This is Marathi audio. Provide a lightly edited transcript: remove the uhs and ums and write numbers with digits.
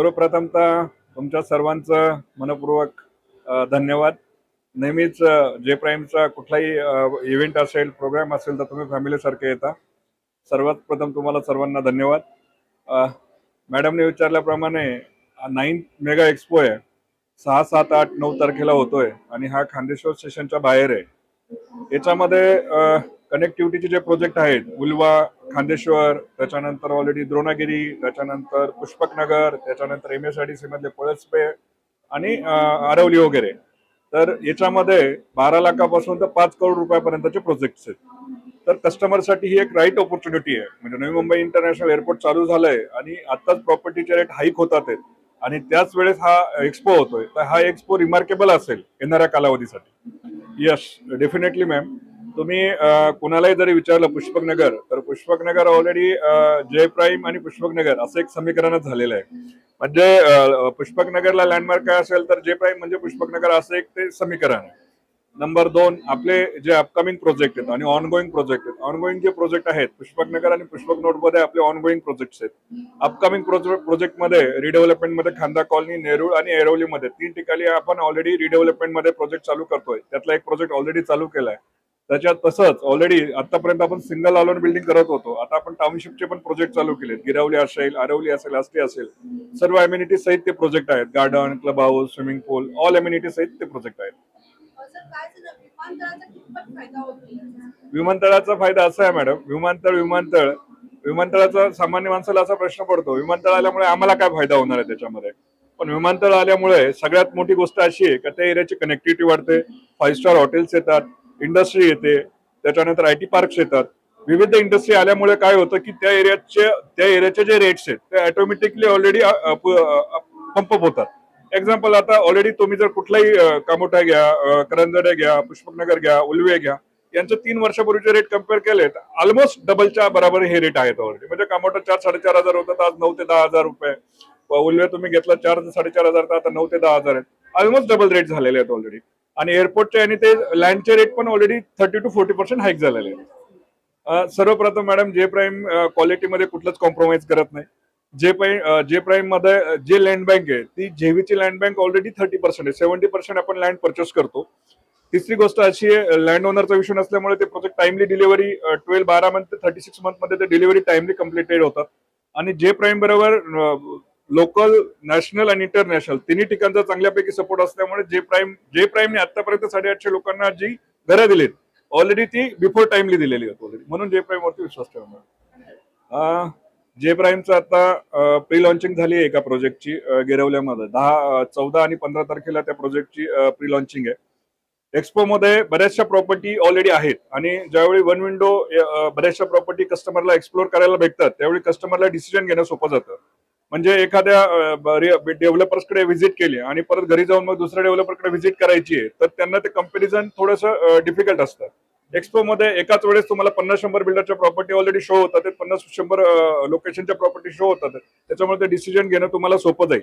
सर्वप्रथमतः तुमच्या सर्वांचं मनपूर्वक धन्यवाद. नेहमीच जे प्राईमचा कुठलाही इव्हेंट असेल, प्रोग्राम असेल तर तुम्ही फॅमिलीसारखे येता. सर्वात प्रथम तुम्हाला सर्वांना धन्यवाद. मॅडमने विचारल्याप्रमाणे 9th मेगा एक्सपो आहे, 6, 7, 8, 9 तारखेला होतोय आणि हा खांदेश्वर स्टेशनच्या बाहेर आहे. याच्यामध्ये कनेक्टिव्हिटीचे जे प्रोजेक्ट आहेत, उल्वा, खांदेश्वर, त्याच्यानंतर ऑलरेडी द्रोणागिरी, त्याच्यानंतर पुष्पकनगर, त्याच्यानंतर MSIDC मधले पळसपे आणि आरवली वगैरे. तर याच्यामध्ये 12 लाखापासून तर 5 करोड रुपयापर्यंतचे प्रोजेक्ट्स आहेत. तर कस्टमरसाठी ही एक राईट ऑपॉर्च्युनिटी आहे. म्हणजे नवी मुंबई इंटरनॅशनल एअरपोर्ट चालू झालंय आणि आताच प्रॉपर्टीचे रेट हाईक होतात आहेत आणि त्याच वेळेस हा एक्सपो होतोय. तर हा एक्सपो रिमार्केबल असेल येणाऱ्या कालावधीसाठी. Yes, definitely ma'am. तुम्ही कुणालाही जरी विचारलं पुष्पकनगर, तर पुष्पकनगर ऑलरेडी जय प्राईम आणि पुष्पकनगर असं एक समीकरणच झालेलं आहे. म्हणजे पुष्पकनगरला लँडमार्क काय असेल तर जय प्राईम म्हणजे पुष्पकनगर असं एक ते समीकरण आहे. नंबर 2, आपले जे अपकमिंग प्रोजेक्ट आहेत आणि ऑनगोईंग प्रोजेक्ट आहेत. ऑनगोईंग जे प्रोजेक्ट आहेत पुष्पकनगर आणि पुष्पक नोड मध्ये आपले ऑनगोईंग प्रोजेक्ट्स आहेत. अपकमिंग प्रोजेक्ट मध्ये रिडेव्हलपमेंट मध्ये खांदा कॉलनी, नेरूळ आणि ऐरोली मध्ये 3 ठिकाणी आपण ऑलरेडी रिडेव्हलपमेंट मध्ये प्रोजेक्ट चालू करतोय. त्यातला एक प्रोजेक्ट ऑलरेडी चालू केलाय. त्याच्यात तसंच ऑलरेडी आतापर्यंत आपण सिंगल अलॉन बिल्डिंग करत होतो. आता आपण टाउनशिपचे पण प्रोजेक्ट चालू केलेत. गिरावली असेल, आरवली असेल, आष्टी असेल, सर्व अम्युनिटी सहित ते प्रोजेक्ट आहेत. गार्डन, क्लब हाऊस, स्विमिंग पूल, ऑल अम्युनिटी सहित ते प्रोजेक्ट आहेत. विमानतळाचा फायदा असा आहे मॅडम, विमानतळाचा सामान्य माणसाला असा प्रश्न पडतो, विमानतळ आल्यामुळे आम्हाला काय फायदा होणार आहे त्याच्यामध्ये. पण विमानतळ आल्यामुळे सगळ्यात मोठी गोष्ट अशी आहे की त्या एरियाची कनेक्टिव्हिटी वाढते, 5 स्टार हॉटेल्स येतात, इंडस्ट्री येते, त्याच्यानंतर IT पार्क्स येतात. विविध इंडस्ट्री आल्यामुळे काय होतं की त्या एरियाचे जे रेट्स आहेत ते ऑटोमॅटिकली ऑलरेडी पंपअप होतात. एक्झाम्पल, आता ऑलरेडी तुम्ही जर कुठलाही कामोठा घ्या, करंजडे घ्या, पुष्पकनगर घ्या, उल्वे घ्या, यांचे 3 वर्षापूर्वीचे रेट कम्पेअर केले तर ऑलमोस्ट डबलच्या बरोबर हे रेट आहेत ऑलरेडी. म्हणजे कामोठा 4-4.5 हजार होतात, आज 9 ते 10 हजार रुपये. उल्वे तुम्ही घेतला 4-4.5 हजार, तर आता 9 ते 10 हजार आहेत. ऑलमोस्ट डबल रेट झालेले आहेत ऑलरेडी. आणि एअरपोर्टचे आणि ते लँडचे रेट पण ऑलरेडी 30 to 40% हाईक झालेले आहेत. सर्वप्रथम मॅडम, जे प्राईम क्वालिटीमध्ये कुठलंच कॉम्प्रोमाइज करत नाही. जे प्राईम मध्ये जे लँड बँक आहे ती जेवीची लँड बँक ऑलरेडी 30% आहे. 70% आपण लँड परचेस करतो. तिसरी गोष्ट अशी आहे, लँड ओनरचा विषय नसल्यामुळे ते प्रोजेक्ट टाइमली डिलिव्हरी 12 मंथ ते 36 मंथ मध्ये ते डिलिव्हरी टाइमली कम्प्लिटेड होतात. आणि जे प्राईम बरोबर लोकल, नॅशनल आणि इंटरनॅशनल तिन्ही ठिकाणचा चांगल्यापैकी सपोर्ट असल्यामुळे जे प्राईमने आतापर्यंत 850 लोकांना जी घरं दिलीत ऑलरेडी ती बिफोर टाइमली दिलेली आहेत ऑलरेडी. म्हणून जे प्राईम वरती विश्वास ठेवणार. जे प्राईमचं आता प्री लॉन्चिंग झाली आहे एका प्रोजेक्टची गिरवल्यामध्ये. 14 आणि 15 तारखेला त्या प्रोजेक्टची प्री लॉन्चिंग आहे. एक्सपो मध्ये बऱ्याचशा प्रॉपर्टी ऑलरेडी आहेत आणि ज्यावेळी वन विंडो बऱ्याचशा प्रॉपर्टी कस्टमरला एक्सप्लोर करायला भेटतात त्यावेळी कस्टमरला डिसिजन घेणं सोपं जातं. म्हणजे एखाद्या डेव्हलपर्सकडे व्हिजिट केली आणि परत घरी जाऊन मग दुसऱ्या डेव्हलपरकडे व्हिजिट करायची आहे तर त्यांना ते कम्पॅरिझन थोडंसं डिफिकल्ट असतं. एक्सपो मध्ये एकाच वेळेस तुम्हाला 50-100 बिल्डरच्या प्रॉपर्टी ऑलरेडी शो होतात, 50-100 लोकेशनच्या प्रॉपर्टी शो होतात. त्याच्यामुळे ते डिसिजन घेणं तुम्हाला सोपं जाईल.